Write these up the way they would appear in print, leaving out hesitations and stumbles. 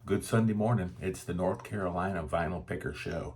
Good Sunday morning. It's the North Carolina Vinyl Picker Show.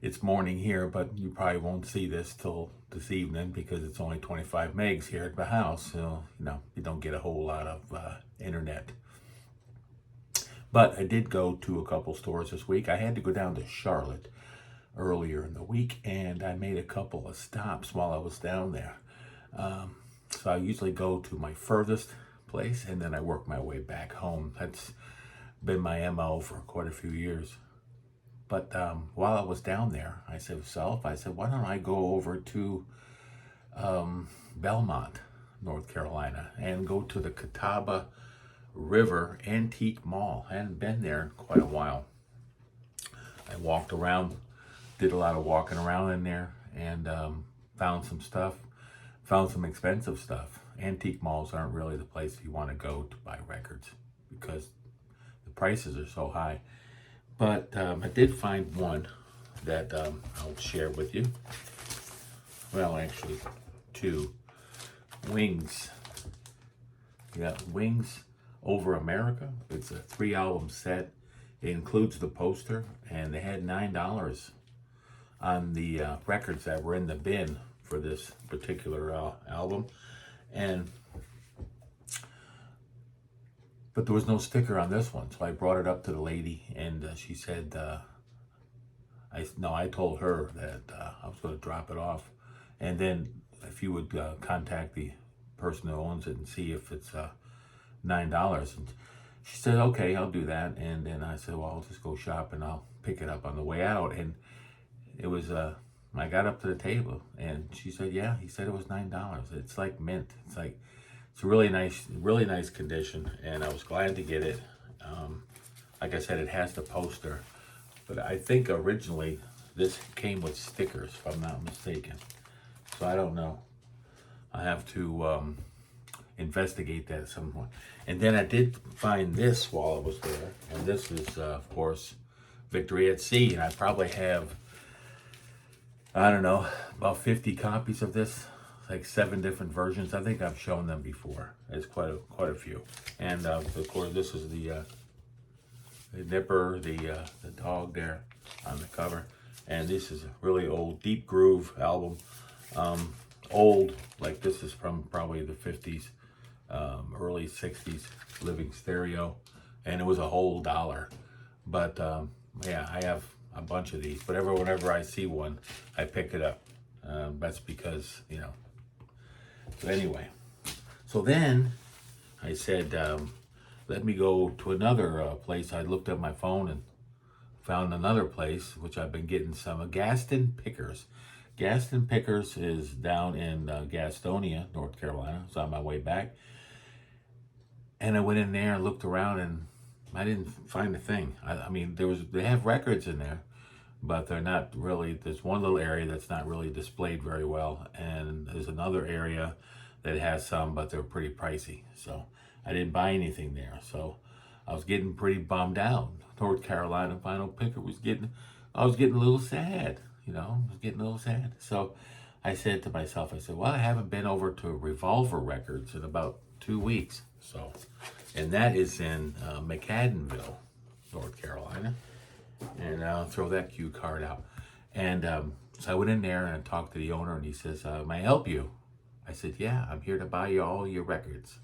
It's morning here, but you probably won't see this till this evening because it's only 25 megs here at the house. So, you don't get a whole lot of internet. But I did go to a couple stores this week. I had to go down to Charlotte earlier in the week, and I made a couple of stops while I was down there. So I usually go to my furthest place, and then I work my way back home. That's been my MO for quite a few years. But while I was down there, I said, why don't I go over to Belmont, North Carolina, and go to the Catawba River Antique Mall. I hadn't been there in quite a while. I walked around, did a lot of walking around in there, and found some stuff, found some expensive stuff. Antique malls aren't really the place you want to go to buy records because the prices are so high. But I did find one that I'll share with you. Well, actually, two. Wings. You got Wings Over America. It's a 3-album set. It includes the poster, and they had $9 on the records that were in the bin for this particular album. But there was no sticker on this one, so I brought it up to the lady, and she said, I told her that I was going to drop it off, and then if you would contact the person who owns it and see if it's $9. And she said, okay, I'll do that. And then I said, well, I'll just go shop and I'll pick it up on the way out. And it was, I got up to the table and she said, yeah, he said it was $9. It's like mint. It's a really nice condition. And I was glad to get it. Like I said, it has the poster, but I think originally this came with stickers, if I'm not mistaken. So I don't know. I have to investigate that at some point. And then I did find this while I was there. And this is, of course, Victory at Sea. And I probably have, I don't know, about 50 copies of this. Like 7 different versions. I think I've shown them before. It's quite a few. And of course, this is the nipper, the dog there on the cover. And this is a really old Deep Groove album. Old, like this is from probably the 50s, early 60s, living stereo, and it was a whole $1. But yeah, I have a bunch of these. But whenever I see one, I pick it up. That's because, So anyway, so then I said, let me go to another place. I looked at my phone and found another place, which I've been getting some Gaston Pickers. Gaston Pickers is down in Gastonia, North Carolina. It's on my way back. And I went in there and looked around and I didn't find a thing. I mean, they have records in there, but they're not really, there's one little area that's not really displayed very well. And there's another area that has some, but they're pretty pricey. So I didn't buy anything there. So I was getting pretty bummed out. North Carolina Vinyl Picker I was getting a little sad. I was getting a little sad. So I said to myself, well, I haven't been over to Revolver Records in about 2 weeks. So, and that is in McAdenville, North Carolina. And I'll throw that cue card out. And so I went in there and I talked to the owner and he says, may I help you? I said, yeah, I'm here to buy you all your records.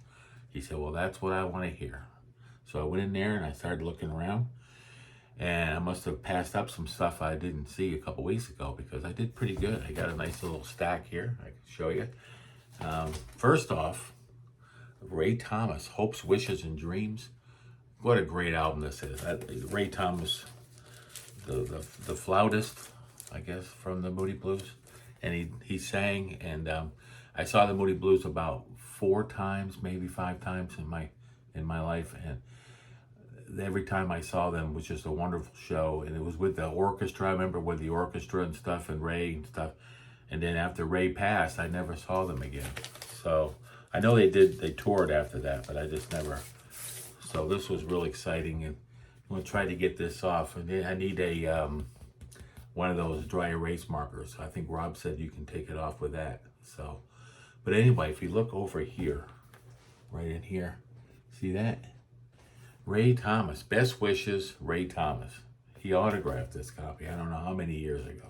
He said, well, that's what I want to hear. So I went in there and I started looking around. And I must have passed up some stuff I didn't see a couple weeks ago because I did pretty good. I got a nice little stack here. I can show you. First off, Ray Thomas, Hopes, Wishes, and Dreams. What a great album this is. Ray Thomas, the flautist, I guess, from the Moody Blues. And he sang, and I saw the Moody Blues about 4 times, maybe 5 times in my life. And every time I saw them was just a wonderful show, and it was with the orchestra. I remember with the orchestra and stuff, and Ray and stuff. And then after Ray passed, I never saw them again. So I know they toured after that, but I just never. So this was really exciting, and I'm gonna try to get this off. And I need a one of those dry erase markers. I think Rob said you can take it off with that. So, but anyway, if you look over here, right in here, see that? Ray Thomas, Best Wishes, Ray Thomas. He autographed this copy. I don't know how many years ago.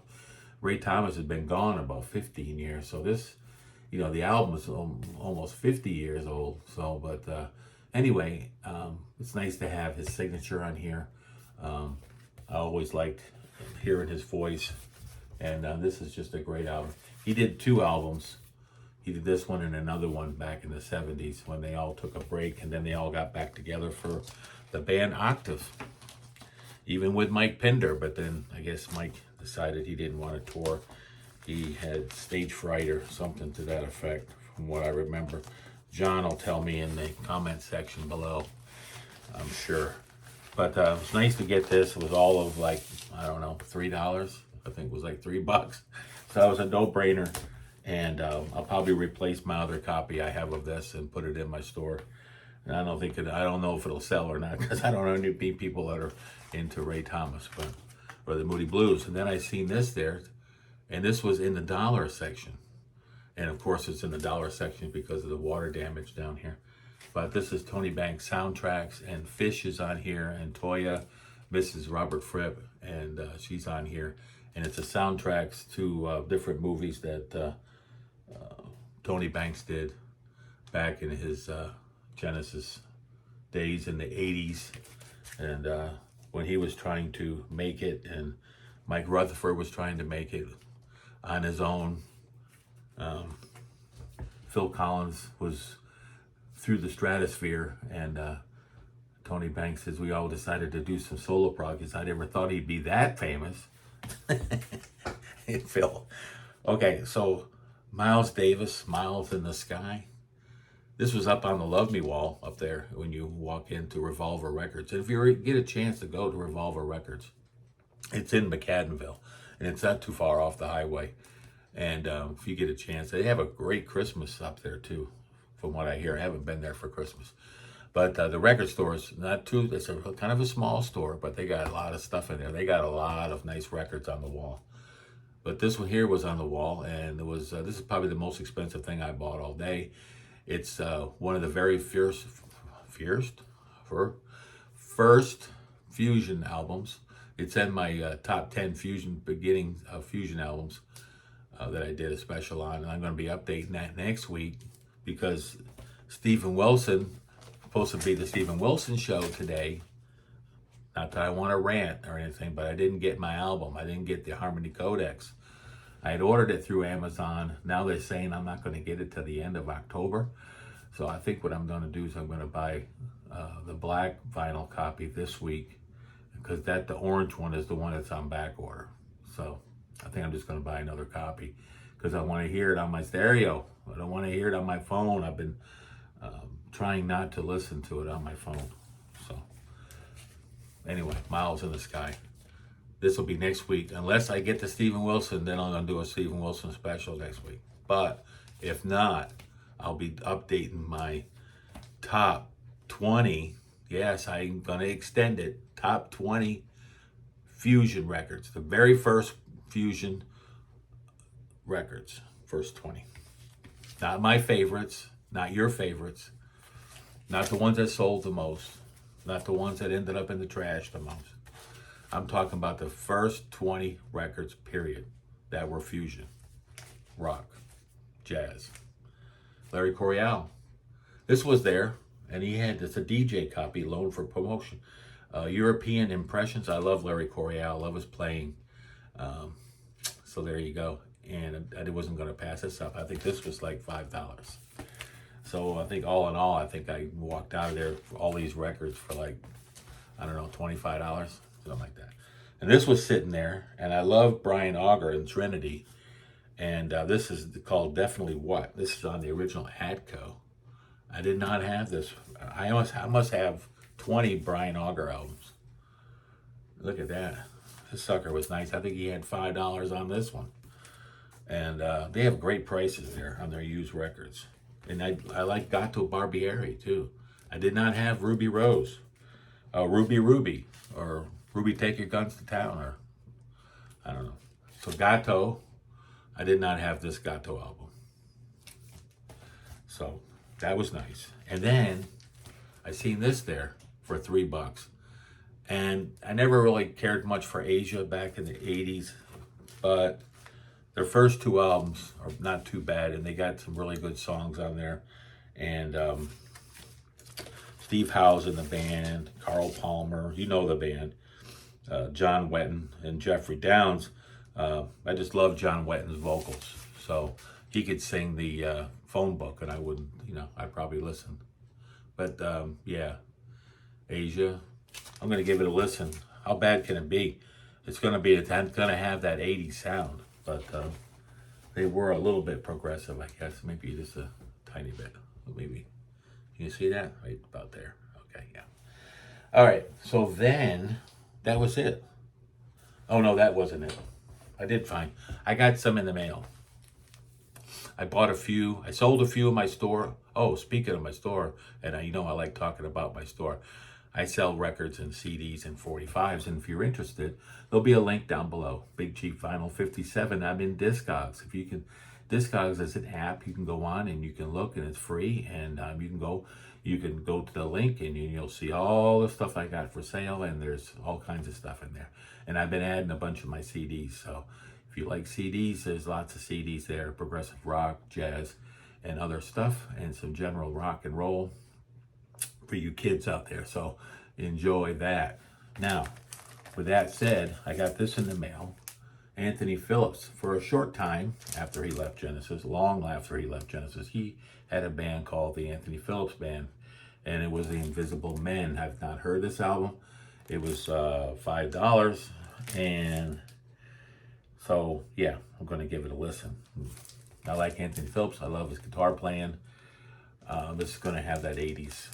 Ray Thomas has been gone about 15 years. So this, the album is almost 50 years old. So, but anyway, it's nice to have his signature on here. I always liked hearing his voice. And this is just a great album. He did 2 albums. He did this one and another one back in the 70s when they all took a break, and then they all got back together for the band Octave. Even with Mike Pinder, but then I guess Mike decided he didn't want to tour. He had stage fright or something to that effect, from what I remember. John will tell me in the comment section below, I'm sure. But it was nice to get this. It was all of like, I don't know, $3. I think it was like $3. So that was a no-brainer. And I'll probably replace my other copy I have of this and put it in my store. And I don't know if it'll sell or not, because I don't know any people that are into Ray Thomas, or the Moody Blues. And then I seen this there, and this was in the dollar section. And of course it's in the dollar section because of the water damage down here. But this is Tony Banks soundtracks, and Fish is on here, and Toya, Mrs. Robert Fripp, and she's on here. And it's a soundtracks to different movies that Tony Banks did back in his Genesis days in the 80s. And when he was trying to make it, and Mike Rutherford was trying to make it on his own. Phil Collins was through the stratosphere, and Tony Banks says, we all decided to do some solo projects. I never thought he'd be that famous. Hey, Phil. Okay, so Miles Davis, Miles in the Sky. This was up on the Love Me wall up there when you walk into Revolver Records. And if you get a chance to go to Revolver Records, it's in McAdenville, and it's not too far off the highway. And if you get a chance, they have a great Christmas up there too, from what I hear. I haven't been there for Christmas. But the record store is not too, it's a kind of a small store, but they got a lot of stuff in there. They got a lot of nice records on the wall. But this one here was on the wall, and it was this is probably the most expensive thing I bought all day. It's one of the very first Fusion albums. It's in my top 10 beginning Fusion albums that I did a special on, and I'm going to be updating that next week, because Stephen Wilson, supposed to be the Stephen Wilson show today. Not that I want to rant or anything, but I didn't get my album. I didn't get the Harmony Codex. I had ordered it through Amazon. Now they're saying I'm not going to get it till the end of October. So I think what I'm going to do is I'm going to buy the black vinyl copy this week, because the orange one is the one that's on back order. So I think I'm just going to buy another copy, because I want to hear it on my stereo. I don't want to hear it on my phone. I've been trying not to listen to it on my phone. So anyway, Miles in the Sky. This will be next week. Unless I get to Stephen Wilson, then I'm going to do a Stephen Wilson special next week. But if not, I'll be updating my top 20. Yes, I'm going to extend it. Top 20 Fusion records. The very first Fusion records. First 20. Not my favorites. Not your favorites. Not the ones that sold the most. Not the ones that ended up in the trash the most. I'm talking about the first 20 records, period, that were Fusion, rock, jazz. Larry Coryell. This was there, and he had this a DJ copy loaned for promotion. European Impressions. I love Larry Coryell. I love his playing. So there you go. And I wasn't going to pass this up. I think this was like $5. So I think all in all, I think I walked out of there for all these records for like, I don't know, $25, something like that. And this was sitting there, and I love Brian Auger and Trinity. And this is called Definitely What. This is on the original Atco. I did not have this. I must have 20 Brian Auger albums. Look at that. This sucker was nice. I think he had $5 on this one. And they have great prices there on their used records. And I like Gato Barbieri too. I did not have Ruby Rose, Ruby, or Ruby Take Your Guns to Town, or I don't know. So Gato, I did not have this Gato album. So that was nice. And then I seen this there. for $3. And I never really cared much for Asia back in the 80s, but their first two albums are not too bad, and they got some really good songs on there. And Steve Howe's in the band, Carl Palmer, you know the band, John Wetton and Jeffrey Downs. I just love John Wetton's vocals. So he could sing the phone book, and I wouldn't, I'd probably listen. But yeah, Asia, I'm going to give it a listen. How bad can it be? It's going to have that 80s sound, but they were a little bit progressive, I guess. Maybe just a tiny bit. Maybe. Can you see that? Right about there. Okay, yeah. All right, so then that was it. Oh, no, that wasn't it. I got some in the mail. I bought a few. I sold a few in my store. Oh, speaking of my store, and I like talking about my store. I sell records and CDs and 45s, and if you're interested, there'll be a link down below. Big Chief Vinyl 57. I'm in Discogs. Discogs is an app you can go on and you can look, and it's free. And you can go to the link, and you'll see all the stuff I got for sale, and there's all kinds of stuff in there. And I've been adding a bunch of my CDs. So if you like CDs, there's lots of CDs there: progressive rock, jazz, and other stuff, and some general rock and roll for you kids out there. So enjoy that. Now, with that said, I got this in the mail. Anthony Phillips, for a short time after he left Genesis, long after he left Genesis, he had a band called the Anthony Phillips Band, and it was the Invisible Men. I've not heard this album. It was $5, and so yeah, I'm going to give it a listen. I like Anthony Phillips. I love his guitar playing. This is going to have that 80s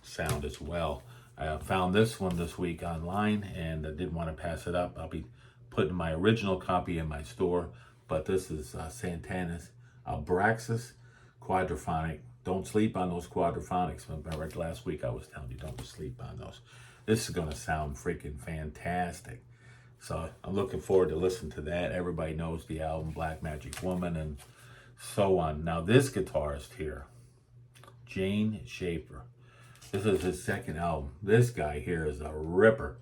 sound as well. I found this one this week online, and I didn't want to pass it up. I'll be putting my original copy in my store, but this is Santana's Abraxas Quadraphonic. Don't sleep on those quadraphonics. Remember last week I was telling you, don't sleep on those. This is going to sound freaking fantastic. So I'm looking forward to listening to that. Everybody knows the album Black Magic Woman and so on. Now this guitarist here, Jane Schaefer. This is his second album. This guy here is a ripper.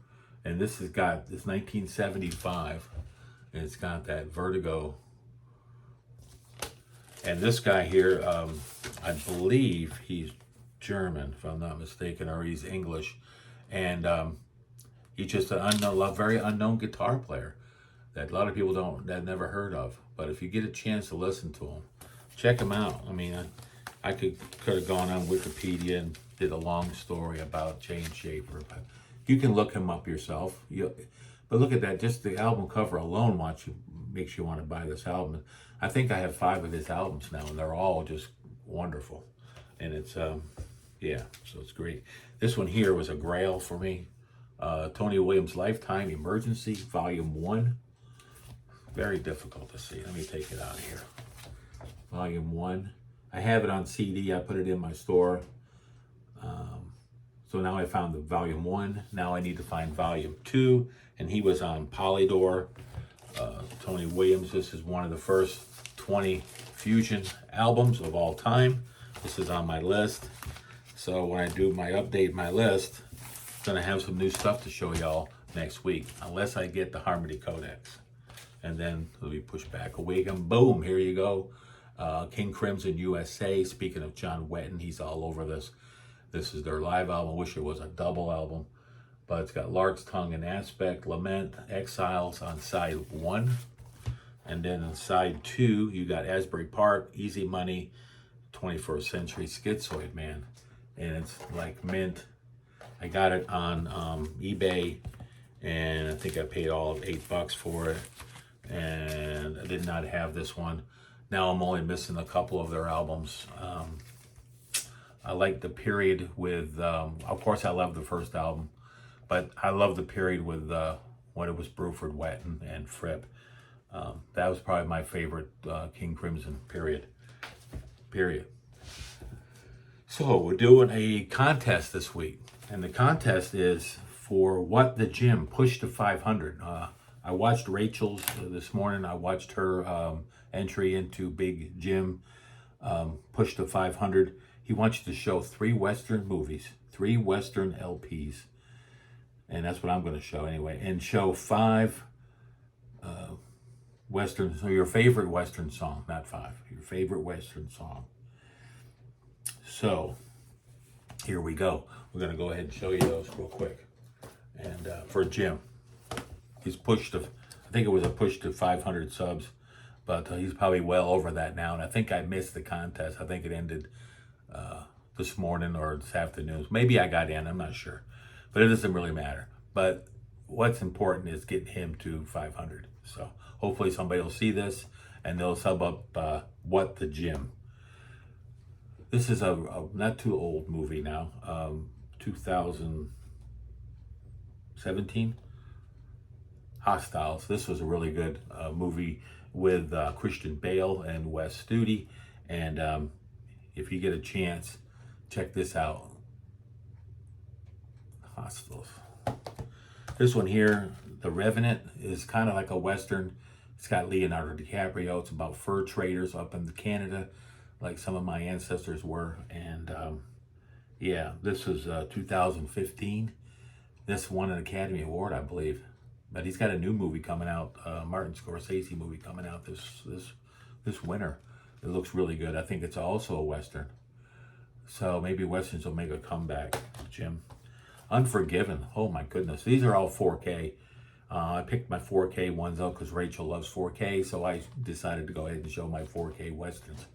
And this 1975. And it's got that Vertigo. And this guy here, I believe he's German, if I'm not mistaken, or he's English. And he's just an very unknown guitar player that a lot of people that never heard of. But if you get a chance to listen to him, check him out. I mean, I could have gone on Wikipedia and did a long story about Jane Schaefer, but you can look him up yourself. But look at that, just the album cover alone makes you want to buy this album. I think I have 5 of his albums now, and they're all just wonderful. And it's, yeah, so it's great. This one here was a grail for me. Tony Williams' Lifetime Emergency, Volume 1. Very difficult to see. Let me take it out of here. Volume 1. I have it on CD. I put it in my store. So now I found the Volume 1. Now I need to find Volume 2. And he was on Polydor. Tony Williams, this is one of the first 20 fusion albums of all time. This is on my list. So when I update my list, I'm going to have some new stuff to show y'all next week. Unless I get the Harmony Codex. And then it'll be pushed back a week. And boom, here you go. King Crimson USA. Speaking of John Wetton, he's all over this. This is their live album. I wish it was a double album. But it's got Lark's Tongue and Aspect, Lament, Exiles on side 1. And then on side 2, you got Asbury Park, Easy Money, 21st Century Schizoid Man. And it's like mint. I got it on eBay, and I think I paid all of $8 for it. And I did not have this one. Now I'm only missing a couple of their albums. I like the period with, of course I love the first album, but I love the period with when it was Bruford, Wetton, and Fripp. That was probably my favorite King Crimson period. So we're doing a contest this week, and the contest is for What the Gym, Push to 500. I watched Rachel's this morning. I watched her entry into Big Jim, Push to 500. He wants you to show 3 Western movies, 3 Western LPs. And that's what I'm going to show anyway. And show 5 Western, so your favorite Western song, not 5, your favorite Western song. So here we go. We're going to go ahead and show you those real quick. And for Jim, he's pushed, I think it was a push to 500 subs, but he's probably well over that now. And I think I missed the contest. I think it ended this morning or this afternoon. Maybe I got in, I'm not sure. But it doesn't really matter. But what's important is getting him to 500. So hopefully somebody will see this and they'll sub up What the Jim. This is a not too old movie now, 2017. Hostiles. This was a really good movie with Christian Bale and Wes Studi. And if you get a chance, check this out. Hostiles. This one here, The Revenant, is kind of like a Western. It's got Leonardo DiCaprio. It's about fur traders up in Canada, like some of my ancestors were. And yeah, this was 2015. This won an Academy Award, I believe. But he's got a new movie coming out, Martin Scorsese movie coming out this winter. It looks really good. I think it's also a Western. So maybe Westerns will make a comeback, Jim. Unforgiven. Oh my goodness. These are all 4K. I picked my 4K ones up because Rachel loves 4K, so I decided to go ahead and show my 4K Westerns.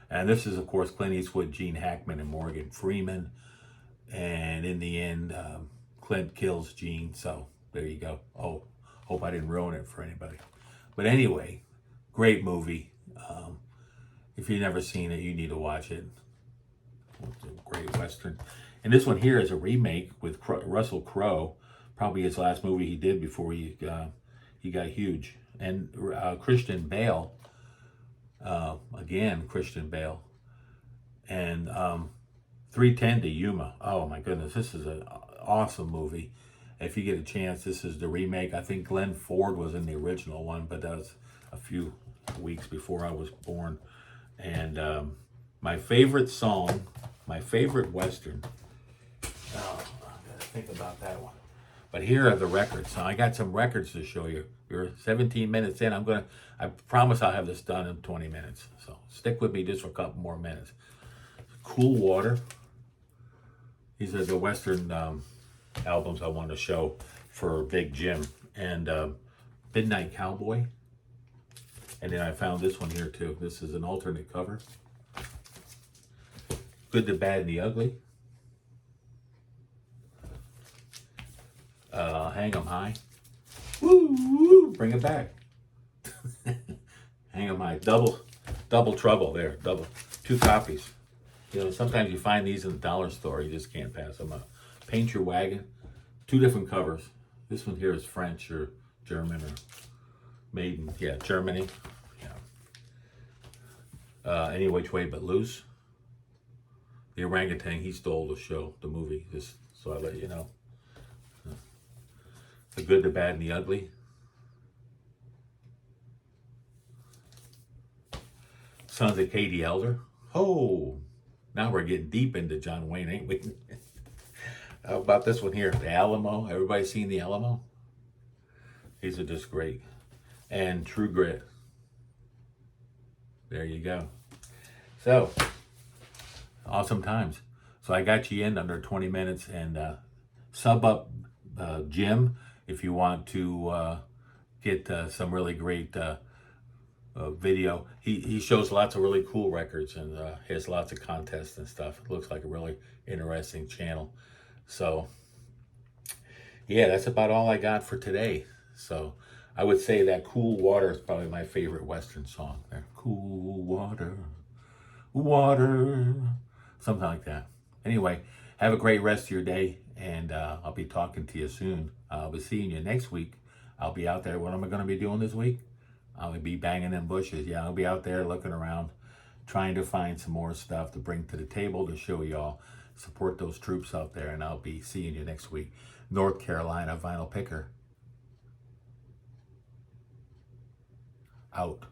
And this is, of course, Clint Eastwood, Gene Hackman, and Morgan Freeman. And in the end, Clint kills Gene, so there you go. Oh, hope I didn't ruin it for anybody. But anyway, great movie. If you've never seen it, you need to watch it. It's a great Western. And this one here is a remake with Russell Crowe, probably his last movie he did before he got huge. And Christian Bale, again, Christian Bale. And 310 to Yuma. Oh my goodness, this is an awesome movie. If you get a chance, this is the remake. I think Glenn Ford was in the original one, but that was a few weeks before I was born. And my favorite song, my favorite Western. Oh, I gotta think about that one. But here are the records. Now I got some records to show you. You're 17 minutes in. I promise I'll have this done in 20 minutes. So stick with me just for a couple more minutes. Cool Water. These are the Western albums I wanted to show for Big Jim. And Midnight Cowboy. And then I found this one here too. This is an alternate cover. Good, the Bad, and the Ugly. Hang 'em High. Woo, woo, bring it back. Hang 'em High. Double trouble there. 2 copies. You know, sometimes you find these in the dollar store. You just can't pass them up. Paint Your Wagon. 2 different covers. This one here is French or German or made in, yeah, Germany. Yeah. Any Which Way But Loose. The orangutan, he stole the show, the movie, just so I let you know. The Good, the Bad, and the Ugly. Sons of Katie Elder. Oh, now we're getting deep into John Wayne, ain't we? How about this one here? The Alamo. Everybody seen The Alamo? These are just great. And True Grit. There you go. So, awesome times. So I got you in under 20 minutes, and sub up Jim if you want to get some really great video. He shows lots of really cool records and has lots of contests and stuff. It looks like a really interesting channel. So yeah, that's about all I got for today. So I would say that Cool Water is probably my favorite Western song there. Cool water, water, something like that. Anyway, have a great rest of your day, and I'll be talking to you soon. I'll be seeing you next week. I'll be out there. What am I going to be doing this week? I'll be banging in bushes. Yeah, I'll be out there looking around, trying to find some more stuff to bring to the table to show y'all. Support those troops out there, and I'll be seeing you next week. North Carolina Vinyl Picker. Out.